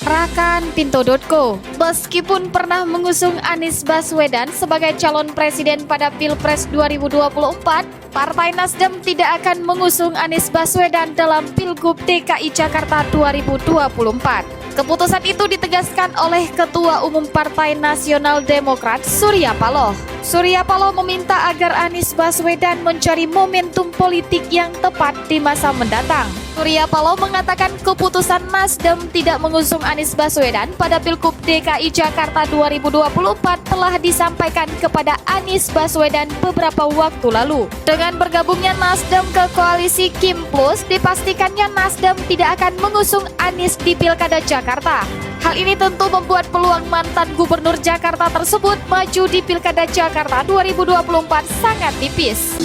Rakan.Pinto.co. Meskipun pernah mengusung Anies Baswedan sebagai calon presiden pada Pilpres 2024, Partai Nasdem tidak akan mengusung Anies Baswedan dalam Pilgub DKI Jakarta 2024. Keputusan itu ditegaskan oleh Ketua Umum Partai Nasional Demokrat, Surya Paloh. Surya Paloh meminta agar Anies Baswedan mencari momentum politik yang tepat di masa mendatang. Surya Paloh mengatakan keputusan Nasdem tidak mengusung Anies Baswedan pada Pilgub DKI Jakarta 2024 telah disampaikan kepada Anies Baswedan beberapa waktu lalu. Dengan bergabungnya Nasdem ke koalisi Kim Plus, dipastikannya Nasdem tidak akan mengusung Anies di Pilkada Jakarta. Hal ini tentu membuat peluang mantan gubernur Jakarta tersebut maju di Pilkada Jakarta 2024 sangat tipis.